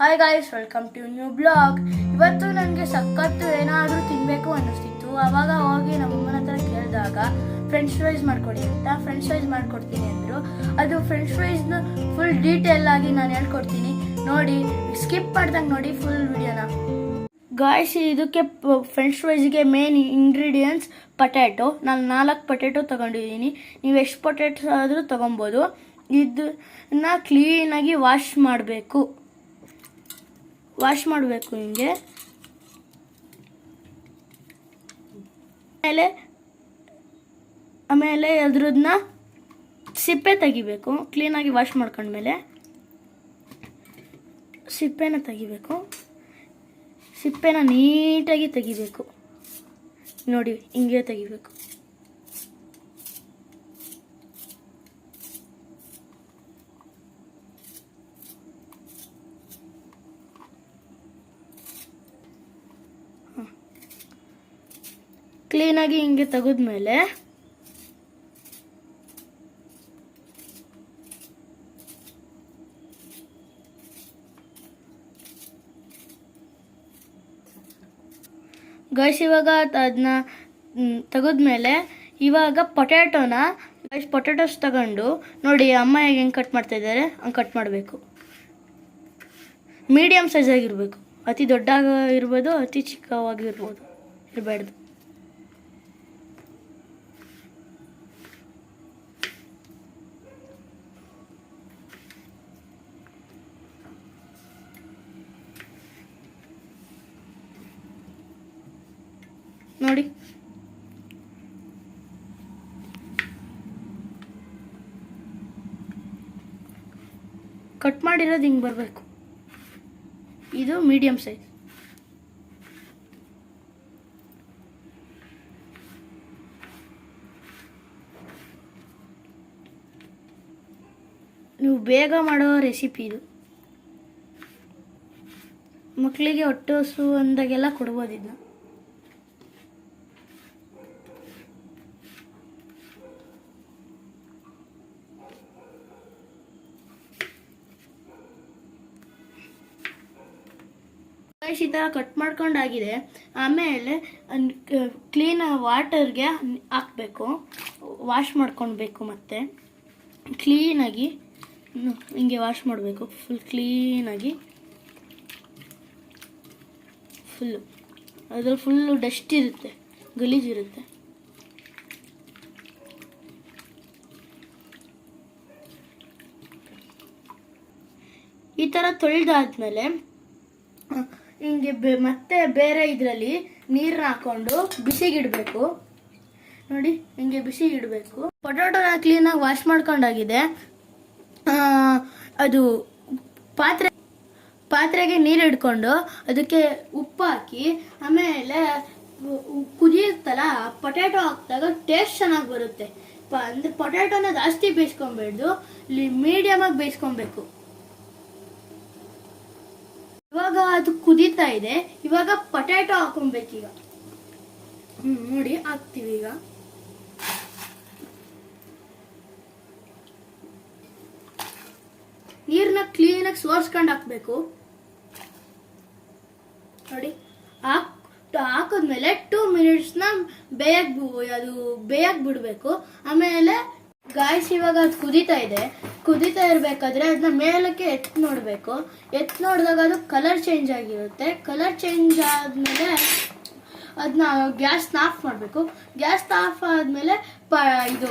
Hi guys, welcome to new blog. ಇವತ್ತು ನನಗೆ ಸಖತ್ತು ಏನಾದರೂ ತಿನ್ನಬೇಕು ಅನ್ನಿಸ್ತಿತ್ತು. ಆವಾಗ ಹೋಗಿ ನಮ್ಮಮ್ಮನ ಹತ್ರ ಕೇಳಿದಾಗ ಫ್ರೆಂಚ್ ಫ್ರೈಸ್ ಮಾಡ್ಕೊಡಿ ಅಂತ ಫ್ರೆಂಚ್ ಫ್ರೈಸ್ ಮಾಡ್ಕೊಡ್ತೀನಿ ಅಂದರು. ಅದು ಫ್ರೆಂಚ್ ಫ್ರೈಸ್ನ ಫುಲ್ ಡೀಟೇಲ್ ಆಗಿ ನಾನು ಹೇಳ್ಕೊಡ್ತೀನಿ. ನೋಡಿ, ಸ್ಕಿಪ್ ಮಾಡ್ದಂಗೆ ನೋಡಿ ಫುಲ್ ವಿಡಿಯೋನ. ಗಾಯ್ಸ್, ಇದಕ್ಕೆ ಫ್ರೆಂಚ್ ಫ್ರೈಸ್ಗೆ ಮೇನ್ ಇಂಗ್ರೀಡಿಯೆಂಟ್ಸ್ ಪೊಟ್ಯಾಟೊ. ನಾನು 4 ಪೊಟ್ಯಾಟೊ ತೊಗೊಂಡಿದ್ದೀನಿ. ನೀವು ಎಷ್ಟು ಪೊಟ್ಯಾಟೊ ಆದರೂ ತೊಗೊಬೋದು. ಇದನ್ನ ಕ್ಲೀನಾಗಿ ವಾಶ್ ಮಾಡಬೇಕು. ಹಿಂಗೆ. ಆಮೇಲೆ ಅದ್ರದನ್ನ ಸಿಪ್ಪೆ ತೆಗಿಬೇಕು. ಕ್ಲೀನಾಗಿ ವಾಶ್ ಮಾಡ್ಕೊಂಡ್ಮೇಲೆ ಸಿಪ್ಪೆನ ತೆಗಿಬೇಕು. ಸಿಪ್ಪೆನ ನೀಟಾಗಿ ತೆಗಿಬೇಕು. ನೋಡಿ, ಹಿಂಗೆ ತೆಗಿಬೇಕು. ಕ್ಲೀನಾಗಿ ಹಿಂಗೆ ತೆಗೆದ್ಮೇಲೆ ಗೈಸ್, ಇವಾಗ ಅದನ್ನ ತೆಗೆದ್ಮೇಲೆ ಇವಾಗ ಪೊಟ್ಯಾಟೋಸ್ ತಗೊಂಡು ನೋಡಿ ಅಮ್ಮ ಹೆಂಗೆ ಕಟ್ ಮಾಡ್ತಾ ಇದ್ದಾರೆ ಹಂಗೆ ಕಟ್ ಮಾಡಬೇಕು. ಮೀಡಿಯಮ್ ಸೈಜ್ ಆಗಿರಬೇಕು. ಅತಿ ದೊಡ್ಡಾಗ ಇರ್ಬೋದು, ಅತಿ ಚಿಕ್ಕವಾಗಿರ್ಬೋದು, ಇರಬಾರ್ದು. ನೋಡಿ, ಕಟ್ ಮಾಡಿರೋದು ಹಿಂಗೆ ಬರಬೇಕು. ಇದು ಮೀಡಿಯಂ ಸೈಜ್. ನೀವು ಬೇಗ ಮಾಡೋ ರೆಸಿಪಿ ಇದು. ಮಕ್ಕಳಿಗೆ ಹೊಟ್ಟೆ ಹಸು ಅಂದಾಗೆಲ್ಲ ಕೊಡ್ಬೋದು ಇದನ್ನ. ಈ ಥರ ಕಟ್ ಮಾಡ್ಕೊಂಡಾಗಿದೆ. ಆಮೇಲೆ ಕ್ಲೀನ್ ವಾಟರ್ಗೆ ಹಾಕಬೇಕು. ವಾಶ್ ಮಾಡ್ಕೊಳ್ಬೇಕು. ಮತ್ತು ಕ್ಲೀನಾಗಿ ಹಿಂಗೆ ವಾಶ್ ಮಾಡಬೇಕು. ಫುಲ್ ಕ್ಲೀನಾಗಿ ಅದ್ರಲ್ಲಿ ಫುಲ್ಲು ಡಸ್ಟ್ ಇರುತ್ತೆ, ಗಲೀಜಿರುತ್ತೆ. ಈ ಥರ ತೊಳೆದಾದ್ಮೇಲೆ ಹಿಂಗೆ ಮತ್ತೆ ಬೇರೆ ಇದರಲ್ಲಿ ನೀರನ್ನ ಹಾಕೊಂಡು ಬಿಸಿಗಿಡಬೇಕು. ನೋಡಿ, ಹಿಂಗೆ ಬಿಸಿಗಿಡಬೇಕು. ಪೊಟ್ಯಾಟೋನ ಕ್ಲೀನಾಗಿ ವಾಶ್ ಮಾಡ್ಕೊಂಡಾಗಿದೆ. ಅದು ಪಾತ್ರೆಗೆ ನೀರು ಇಟ್ಕೊಂಡು ಅದಕ್ಕೆ ಉಪ್ಪು ಹಾಕಿ ಆಮೇಲೆ ಕುದಿಯುತ್ತಲ್ಲ, ಪೊಟ್ಯಾಟೊ ಹಾಕಿದಾಗ ಟೇಸ್ಟ್ ಚೆನ್ನಾಗಿ ಬರುತ್ತೆ. ಅಂದರೆ ಪೊಟ್ಯಾಟೋನ ಜಾಸ್ತಿ ಬೇಯಿಸ್ಕೊಬೇಡ್ದು, ಮೀಡಿಯಮ್ ಆಗಿ ಬೇಯಿಸ್ಕೊಬೇಕು. ಇವಾಗ ಅದು ಕುದೀತಾ ಇದೆ. ಇವಾಗ ಪೊಟ್ಯಾಟೊ ಹಾಕೊಬೇಕೀಗ. ನೋಡಿ, ಹಾಕ್ತೀವಿ. ಈಗ ನೀರನ್ನ ಕ್ಲೀನಾಗಿ ಸೋರ್ಸ್ಕೊಂಡು ಹಾಕ್ಬೇಕು. ನೋಡಿ, ಹಾಕಿದ್ಮೇಲೆ 2 ಮಿನಿಟ್ಸ್ನ ಬೇಯಕ್ಕೆ ಬಿಡಬೇಕು. ಆಮೇಲೆ ಗಾಯ್ಸ್, ಇವಾಗ ಅದು ಕುದೀತಾ ಇರಬೇಕಾದ್ರೆ ಅದನ್ನ ಮೇಲಕ್ಕೆ ನೋಡಬೇಕು. ನೋಡಿದಾಗ ಅದು ಕಲರ್ ಚೇಂಜ್ ಆಗಿರುತ್ತೆ. ಕಲರ್ ಚೇಂಜ್ ಆದಮೇಲೆ ಅದನ್ನ ಗ್ಯಾಸ್ನ ಆಫ್ ಮಾಡಬೇಕು. ಗ್ಯಾಸ್ ಆಫ್ ಆದಮೇಲೆ ಇದು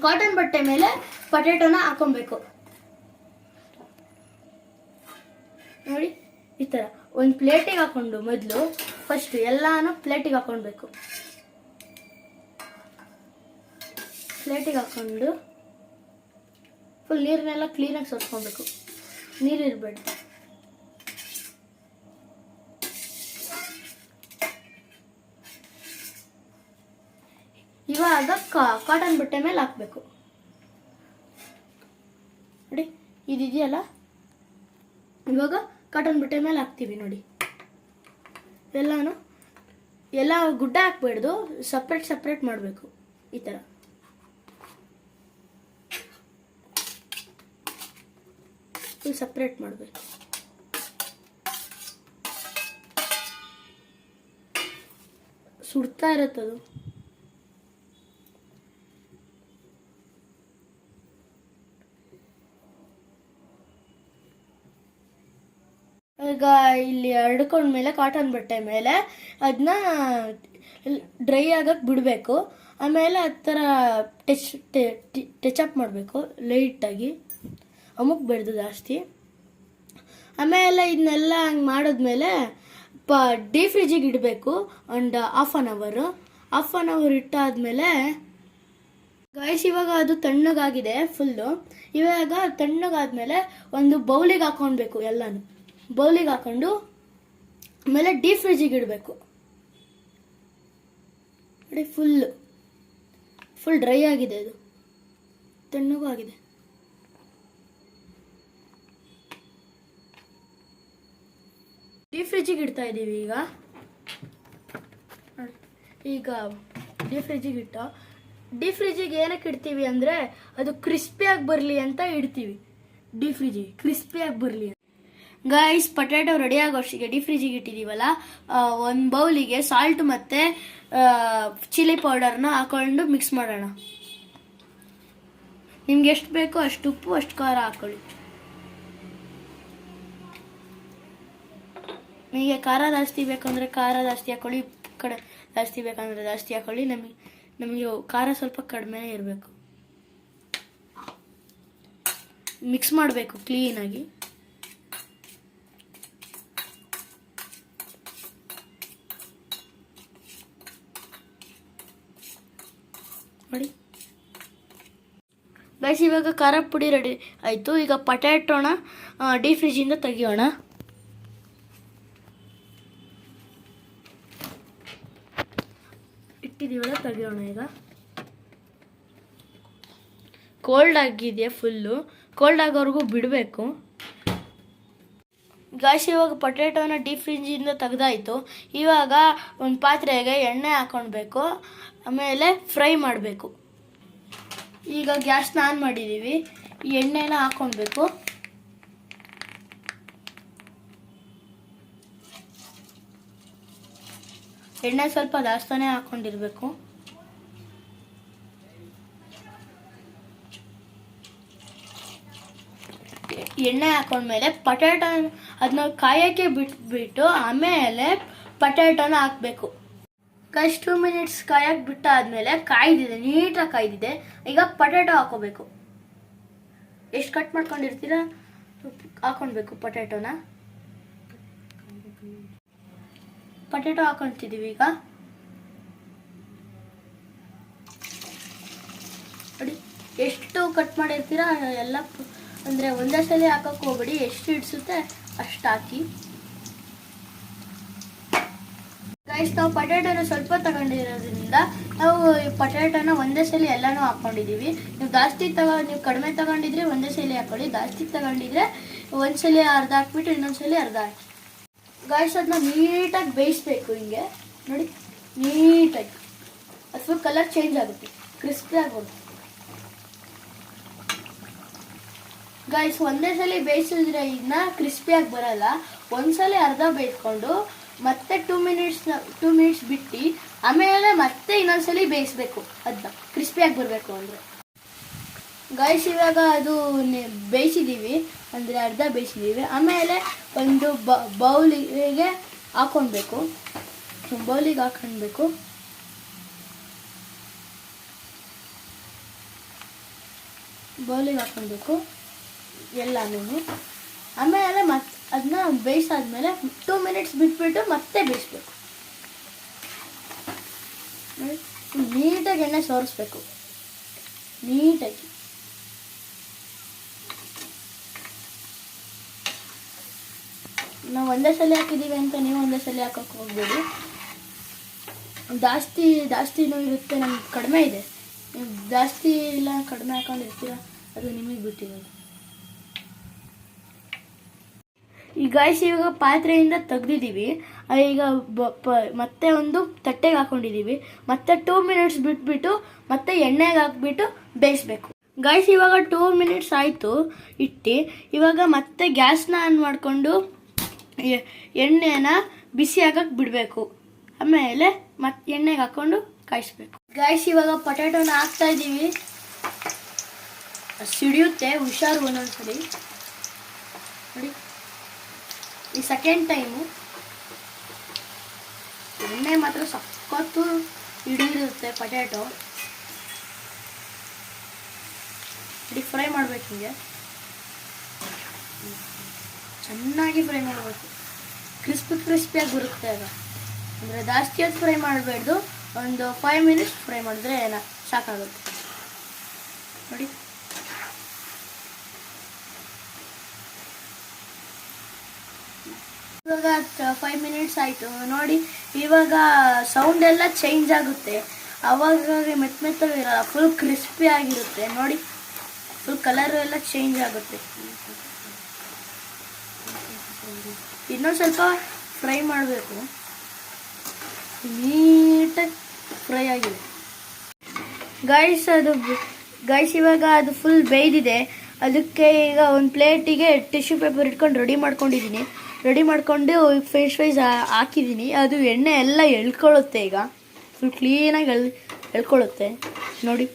ಕಾಟನ್ ಬಟ್ಟೆ ಮೇಲೆ ಪೊಟ್ಯಾಟೋನ ಹಾಕೊಬೇಕು. ನೋಡಿ, ಈ ಥರ ಒಂದು ಪ್ಲೇಟಿಗೆ ಹಾಕೊಂಡು ಮೊದಲು ಫಸ್ಟ್ ಎಲ್ಲಾನು ಪ್ಲೇಟಿಗೆ ಹಾಕೊಳ್ಬೇಕು. ಪ್ಲೇಟಿಗೆ ಹಾಕೊಂಡು ಫುಲ್ ನೀರನ್ನೆಲ್ಲ ಕ್ಲೀನಾಗಿ ಸೋಸ್ಕೊಬೇಕು. ನೀರು ಇರಬೇಡ. ಇವಾಗ ಕಾಟನ್ ಬಟ್ಟೆ ಮೇಲೆ ಹಾಕಬೇಕು. ನೋಡಿ, ಇದಿದೆಯಲ್ಲ, ಇವಾಗ ಕಾಟನ್ ಬಟ್ಟೆ ಮೇಲೆ ಹಾಕ್ತೀವಿ. ನೋಡಿ, ಎಲ್ಲ ಗುಡ್ಡ ಹಾಕ್ಬೇಡ್ದು, ಸಪ್ರೇಟ್ ಮಾಡಬೇಕು. ಈ ಥರ ಫುಲ್ ಸಪ್ರೇಟ್ ಮಾಡಬೇಕು. ಸುಡ್ತಾ ಇರುತ್ತದು. ಈಗ ಇಲ್ಲಿ ಹರಡ್ಕೊಂಡ್ಮೇಲೆ ಕಾಟನ್ ಬಟ್ಟೆ ಮೇಲೆ ಅದನ್ನ ಡ್ರೈ ಆಗಕ್ಕೆ ಬಿಡಬೇಕು. ಆಮೇಲೆ ಆ ಥರ ಟಚ್ ಅಪ್ ಮಾಡಬೇಕು ಲೈಟಾಗಿ, ಅಮುಕ್ ಬೆಳೆದು ಜಾಸ್ತಿ. ಆಮೇಲೆ ಇದನ್ನೆಲ್ಲ ಹಂಗೆ ಮಾಡಿದ್ಮೇಲೆ ಡೀಪ್ ಫ್ರಿಜ್ಜಿಗೆ ಇಡಬೇಕು ಒಂದು ಹಾಫ್ ಆನ್ ಅವರ್ ಇಟ್ಟಾದ್ಮೇಲೆ ಗಾಯ್ಸ್ ಇವಾಗ ಅದು ತಣ್ಣಗಾಗಿದೆ ಫುಲ್ಲು. ಇವಾಗ ತಣ್ಣಗಾದ್ಮೇಲೆ ಒಂದು ಬೌಲಿಗೆ ಹಾಕೊಳ್ಬೇಕು. ಎಲ್ಲನೂ ಬೌಲಿಗೆ ಹಾಕೊಂಡು ಆಮೇಲೆ ಡೀಪ್ ಫ್ರಿಜ್ಜಿಗೆ ಇಡಬೇಕು. ನೋಡಿ ಫುಲ್ ಡ್ರೈ ಆಗಿದೆ, ಅದು ತಣ್ಣಗೂ ಆಗಿದೆ. ಡೀಪ್ ಫ್ರಿಜ್ಜಿಗೆ ಇಡ್ತಾ ಇದ್ದೀವಿ ಈಗ ಡೀಪ್ ಫ್ರಿಜ್ಜಿಗೆ ಏನಕ್ಕೆ ಇಡ್ತೀವಿ ಅಂದರೆ ಅದು ಕ್ರಿಸ್ಪಿಯಾಗಿ ಬರಲಿ ಅಂತ ಇಡ್ತೀವಿ. ಡೀಪ್ ಫ್ರಿಜ್ಜಿಗೆ ಕ್ರಿಸ್ಪಿಯಾಗಿ ಬರಲಿ. ಗೈಸ್ ಪೊಟ್ಯಾಟೊ ರೆಡಿ ಆಗೋಷ್ಟಿಗೆ ಡೀಪ್ ಫ್ರಿಜ್ಜಿಗೆ ಇಟ್ಟಿದ್ದೀವಲ್ಲ, ಒಂದು ಬೌಲಿಗೆ ಸಾಲ್ಟ್ ಮತ್ತು ಚಿಲ್ಲಿ ಪೌಡರ್ನ ಹಾಕೊಂಡು ಮಿಕ್ಸ್ ಮಾಡೋಣ. ನಿಮ್ಗೆ ಎಷ್ಟು ಬೇಕೋ ಅಷ್ಟು ಉಪ್ಪು, ಅಷ್ಟು ಖಾರ ಹಾಕೊಳ್ಳಿ. ನಿಮಗೆ ಖಾರ ಜಾಸ್ತಿ ಬೇಕಂದರೆ ಖಾರ ಜಾಸ್ತಿ ಹಾಕೊಳ್ಳಿ, ಕಡೆ ಜಾಸ್ತಿ ಬೇಕಂದರೆ ಜಾಸ್ತಿ ಹಾಕೊಳ್ಳಿ. ನಮಗೆ ಖಾರ ಸ್ವಲ್ಪ ಕಡಿಮೆ ಇರಬೇಕು. ಮಿಕ್ಸ್ ಮಾಡಬೇಕು ಕ್ಲೀನಾಗಿ. ನೋಡಿ ಗೈಸ್ ಇವಾಗ ಖಾರ ಪುಡಿ ರೆಡಿ ಆಯಿತು. ಈಗ ಪೊಟ್ಯಾಟೋನ ಡೀಪ್ ಫ್ರಿಜ್ಜಿಂದ ತೆಗಿಯೋಣ. ಇಟ್ಟಿದ್ದೀವಲ್ಲ, ತೆಗಿಯೋಣ. ಈಗ ಕೋಲ್ಡ್ ಆಗಿದೆ, ಫುಲ್ಲು ಕೋಲ್ಡ್ ಆಗೋವರೆಗೂ ಬಿಡಬೇಕು. ಗಾಯ್ಸ್ ಇವಾಗ ಪೊಟ್ಯಾಟೋನ ಡೀಪ್ ಫ್ರಿಜ್ಜಿಂದ ತೆಗೆದಾಯಿತು. ಇವಾಗ ಒಂದು ಪಾತ್ರೆಗೆ ಎಣ್ಣೆ ಹಾಕೊಳ್ಬೇಕು, ಆಮೇಲೆ ಫ್ರೈ ಮಾಡಬೇಕು. ಈಗ ಗ್ಯಾಸ್ನ ಆನ್ ಮಾಡಿದ್ದೀವಿ, ಈ ಎಣ್ಣೆನ ಹಾಕೊಳ್ಬೇಕು. ಎಣ್ಣೆ ಸ್ವಲ್ಪ ಜಾಸ್ತಿನೇ ಹಾಕೊಂಡಿರ್ಬೇಕು. ಎಣ್ಣೆ ಹಾಕೊಂಡ್ಮೇಲೆ ಪೊಟ್ಯಾಟೊ ಅದನ್ನ ಕಾಯೋಕ್ಕೆ ಬಿಟ್ಬಿಟ್ಟು ಆಮೇಲೆ ಪೊಟ್ಯಾಟೊನ ಹಾಕಬೇಕು. ಗೈಸ್ 2 ಮಿನಿಟ್ಸ್ ಕಾಯಕ್ಕೆ ಬಿಟ್ಟಾದ್ಮೇಲೆ ಕಾಯ್ದಿದೆ, ನೀಟಾಗಿ ಕಾಯ್ದಿದೆ. ಈಗ ಪೊಟ್ಯಾಟೊ ಹಾಕೋಬೇಕು. ಎಷ್ಟು ಕಟ್ ಮಾಡ್ಕೊಂಡಿರ್ತೀರ ಹಾಕೊಳ್ಬೇಕು ಪೊಟ್ಯಾಟೊನ. ಪೊಟ್ಯಾಟೊ ಹಾಕೊಳ್ತಿದ್ದೀವಿ. ಈಗ ನೋಡಿ ಎಷ್ಟು ಕಟ್ ಮಾಡಿರ್ತೀರ ಎಲ್ಲ, ಅಂದರೆ ಒಂದೇ ಸಲ ಹಾಕೋಕೆ ಹೋಗ್ಬೇಡಿ, ಎಷ್ಟು ಹಿಡಿಸುತ್ತೆ ಅಷ್ಟು ಹಾಕಿ. ಗೈಸ್ ನಾವು ಪೊಟ್ಯಾಟೊನ ಸ್ವಲ್ಪ ತಗೊಂಡಿರೋದ್ರಿಂದ ನಾವು ಪೊಟ್ಯಾಟೊನ ಒಂದೇ ಸಲ ಎಲ್ಲನೂ ಹಾಕ್ಕೊಂಡಿದ್ದೀವಿ. ನೀವು ಕಡಿಮೆ ತಗೊಂಡಿದ್ರೆ ಒಂದೇ ಸಲ ಹಾಕೊಳ್ಳಿ, ಜಾಸ್ತಿ ತಗೊಂಡಿದ್ರೆ ಒಂದ್ಸಲ ಅರ್ಧ ಹಾಕ್ಬಿಟ್ಟು ಇನ್ನೊಂದ್ಸಲ ಅರ್ಧ ಹಾಕಿ. ಗೈಸ್ ಅದನ್ನ ನೀಟಾಗಿ ಬೇಯಿಸ್ಬೇಕು. ಹಿಂಗೆ ನೋಡಿ ನೀಟಾಗಿ, ಅದು ಕಲರ್ ಚೇಂಜ್ ಆಗುತ್ತೆ, ಕ್ರಿಸ್ಪಿ ಆಗುತ್ತೆ. ಗೈಸ್ ಒಂದೇ ಸಲ ಬೇಯಿಸಿದ್ರೆ ಇದನ್ನ ಕ್ರಿಸ್ಪಿಯಾಗಿ ಬರಲ್ಲ. ಒಂದ್ಸಲ ಅರ್ಧ ಬೇಯಿಸ್ಕೊಂಡು ಮತ್ತೆ 2 ಮಿನಿಟ್ಸ್ ಬಿಟ್ಟು ಆಮೇಲೆ ಮತ್ತೆ ಇನ್ನೊಂದ್ಸಲಿ ಬೇಯಿಸ್ಬೇಕು. ಅದನ್ನ ಕ್ರಿಸ್ಪಿಯಾಗಿ ಬರಬೇಕು ಅಂದರೆ. ಗೈಸ್ ಇವಾಗ ಅದು ಬೇಯಿಸಿದ್ದೀವಿ, ಅಂದರೆ ಅರ್ಧ ಬೇಯಿಸಿದ್ದೀವಿ. ಆಮೇಲೆ ಒಂದು ಬೌಲಿಗೆ ಹಾಕ್ಕೊಳ್ಬೇಕು. ಬೌಲಿಗೆ ಹಾಕ್ಕೊಳ್ಬೇಕು. ಎಲ್ಲನೂ. ಆಮೇಲೆ ಮತ್ತೆ ಅದನ್ನ ಬೇಯಿಸಾದ್ಮೇಲೆ 2 ಮಿನಿಟ್ಸ್ ಬಿಟ್ಬಿಟ್ಟು ಮತ್ತೆ ಬೇಯಿಸ್ಬೇಕು. ನೀಟಾಗಿ ಎಣ್ಣೆ ಸೋರಿಸ್ಬೇಕು, ನೀಟಾಗಿ. ನಾವು ಒಂದೇ ಸಲ ಹಾಕಿದ್ದೀವಿ ಅಂತ ನೀವು ಒಂದೇ ಸಲ ಹಾಕೋಕೆ ಹೋಗ್ಬೇಡಿ. ಜಾಸ್ತಿನೂ ಇರುತ್ತೆ, ನಮ್ಗೆ ಕಡಿಮೆ ಇದೆ. ನೀವು ಜಾಸ್ತಿ ಇಲ್ಲ ಕಡಿಮೆ ಹಾಕೊಂಡಿರ್ತೀರ, ಅದು ನಿಮಗೆ ಬಿಟ್ಟಿರೋದು. ಈ ಗಾಯ್ಸ್ ಇವಾಗ ಪಾತ್ರೆಯಿಂದ ತೆಗ್ದಿದ್ದೀವಿ. ಈಗ ಮತ್ತೆ ಒಂದು ತಟ್ಟೆಗೆ ಹಾಕೊಂಡಿದ್ದೀವಿ. ಮತ್ತೆ 2 ಮಿನಿಟ್ಸ್ ಬಿಟ್ಬಿಟ್ಟು ಮತ್ತೆ ಎಣ್ಣೆಗೆ ಹಾಕ್ಬಿಟ್ಟು ಬೇಯಿಸ್ಬೇಕು. ಗಾಯ್ಸ್ ಇವಾಗ 2 ಮಿನಿಟ್ಸ್ ಆಯಿತು ಇಟ್ಟು. ಇವಾಗ ಮತ್ತೆ ಗ್ಯಾಸ್ನ ಆನ್ ಮಾಡಿಕೊಂಡು ಎಣ್ಣೆನ ಬಿಸಿ ಆಗಕ್ಕೆ ಬಿಡಬೇಕು. ಆಮೇಲೆ ಮತ್ತು ಎಣ್ಣೆಗೆ ಹಾಕ್ಕೊಂಡು ಕಾಯಿಸ್ಬೇಕು. ಗಾಯ್ಸ್ ಇವಾಗ ಪೊಟ್ಯಾಟೋನ ಹಾಕ್ತಾ ಇದ್ದೀವಿ. ಸಿಡಿಯುತ್ತೆ, ಹುಷಾರು ಒಂದೊಂದ್ಸರಿ. ನೋಡಿ ಈ ಸೆಕೆಂಡ್ ಟೈಮು ಎಣ್ಣೆ ಮಾತ್ರ ಸಖತ್ತು ಹಿಡಿದಿರುತ್ತೆ ಪೊಟ್ಯಾಟೊ. ಫ್ರೈ ಮಾಡ್ಬೇಕು, ಹಿಂಗೆ ಚೆನ್ನಾಗಿ ಫ್ರೈ ಮಾಡಬೇಕು. ಕ್ರಿಸ್ಪಿಯಾಗಿ ಬರುತ್ತೆ ಅದು. ಅಂದರೆ ಜಾಸ್ತಿ ಹೊತ್ತು ಫ್ರೈ ಮಾಡಬೇಡ್ದು, ಒಂದು 5 ಮಿನಿಟ್ಸ್ ಫ್ರೈ ಮಾಡಿದ್ರೆ ಸಾಕಾಗುತ್ತೆ. ನೋಡಿ ಇವಾಗ 5 ಮಿನಿಟ್ಸ್ ಆಯಿತು ನೋಡಿ. ಇವಾಗ ಸೌಂಡ್ ಎಲ್ಲ ಚೇಂಜ್ ಆಗುತ್ತೆ. ಅವಾಗ ಮೆತ್ತಗಿರಲ್ಲ, ಫುಲ್ ಕ್ರಿಸ್ಪಿ ಆಗಿರುತ್ತೆ. ನೋಡಿ ಫುಲ್ ಕಲರ್ ಎಲ್ಲ ಚೇಂಜ್ ಆಗುತ್ತೆ. ಇನ್ನೊಂದು ಸ್ವಲ್ಪ ಫ್ರೈ ಮಾಡಬೇಕು. ನೀಟಾಗಿ ಫ್ರೈ ಆಗಿದೆ ಗೈಸ್. ಇವಾಗ ಅದು ಫುಲ್ ಬೇಯ್ದಿದೆ. ಅದಕ್ಕೆ ಈಗ ಒಂದು ಪ್ಲೇಟಿಗೆ ಟಿಶ್ಯೂ ಪೇಪರ್ ಇಟ್ಕೊಂಡು ರೆಡಿ ಮಾಡ್ಕೊಂಡು ಫ್ರೆಂಚ್ ಫ್ರೈಸ್ ಹಾಕಿದ್ದೀನಿ. ಅದು ಎಣ್ಣೆ ಎಲ್ಲ ಎಳ್ಕೊಳ್ಳುತ್ತೆ. ಈಗ ಫುಲ್ ಕ್ಲೀನಾಗಿ ಎಳ್ಕೊಳ್ಳುತ್ತೆ. ನೋಡಿ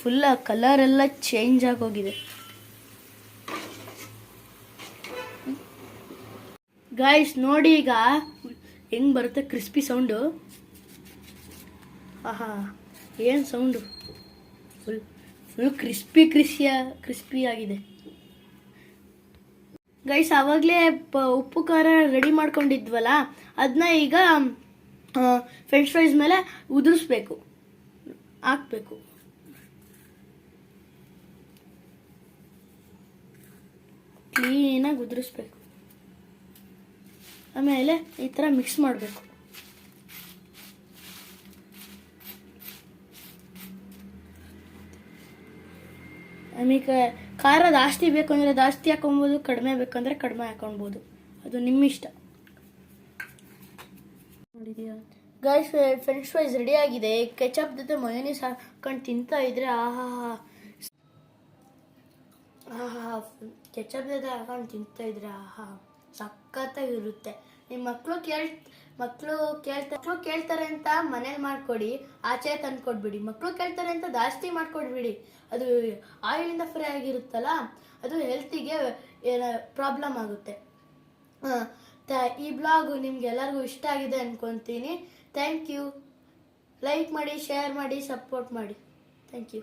ಫುಲ್ ಕಲರ್ ಎಲ್ಲ ಚೇಂಜ್ ಆಗೋಗಿದೆ. ಗಾಯ್ಸ್ ನೋಡಿ ಈಗ ಹೆಂಗೆ ಬರುತ್ತೆ ಕ್ರಿಸ್ಪಿ ಸೌಂಡು. ಆಹಾ ಏನು ಸೌಂಡು, ಫುಲ್ ಕ್ರಿಸ್ಪಿ ಆಗಿದೆ. ಗೈಸ್ ಆವಾಗಲೇ ಉಪ್ಪು ಖಾರ ರೆಡಿ ಮಾಡ್ಕೊಂಡಿದ್ವಲ್ಲ, ಅದನ್ನ ಈಗ ಫ್ರೆಂಚ್ ಫ್ರೈಸ್ ಮೇಲೆ ಉದುರಿಸ್ಬೇಕು, ಹಾಕ್ಬೇಕು. ಕ್ಲೀನಾಗಿ ಉದುರಿಸ್ಬೇಕು. ಆಮೇಲೆ ಈ ಥರ ಮಿಕ್ಸ್ ಮಾಡಬೇಕು. ಆಮೇಲೆ ಖಾರ ಜಾಸ್ತಿ ಬೇಕು ಅಂದರೆ ಜಾಸ್ತಿ ಹಾಕೊಬೋದು, ಕಡಿಮೆ ಬೇಕಂದರೆ ಕಡಿಮೆ ಹಾಕೊಳ್ಬೋದು, ಅದು ನಿಮ್ಮ ಇಷ್ಟ. ನೋಡಿದೀಯಾ ಗೈಸ್, ಫ್ರೆಂಚ್ ಫ್ರೈಸ್ ರೆಡಿ ಆಗಿದೆ. ಕೆಚಪ್ ಜೊತೆ ಮಯೋನೀಸ್ ಹಾಕೊಂಡು ತಿಂತಾ ಇದ್ರೆ ಆಹಾ ಕೆಚಪ್ ಜೊತೆ ಹಾಕೊಂಡು ತಿಂತಾ ಇದ್ರೆ ಆಹಾ ಸಖತ್ತಾಗಿರುತ್ತೆ. ನಿಮ್ಮ ಮಕ್ಕಳು ಕೇಳ್ತಾರೆ ಅಂತ ಮನೇಲಿ ಮಾಡ್ಕೊಡಿ, ಆಚೆ ತಂದ್ಕೊಡ್ಬಿಡಿ. ಮಕ್ಕಳು ಕೇಳ್ತಾರೆ ಅಂತ ಜಾಸ್ತಿ ಮಾಡ್ಕೊಡ್ಬಿಡಿ. ಅದು ಆಯಿಲಿಂದ ಫ್ರೈ ಆಗಿರುತ್ತಲ್ಲ, ಅದು ಹೆಲ್ತಿಗೆ ಪ್ರಾಬ್ಲಮ್ ಆಗುತ್ತೆ. ಈ ಬ್ಲಾಗ್ ನಿಮ್ಗೆ ಎಲ್ಲರಿಗೂ ಇಷ್ಟ ಆಗಿದೆ ಅನ್ಕೊತೀನಿ. Thank you. ಲೈಕ್ ಮಾಡಿ, ಶೇರ್ ಮಾಡಿ, ಸಪೋರ್ಟ್ ಮಾಡಿ. Thank you.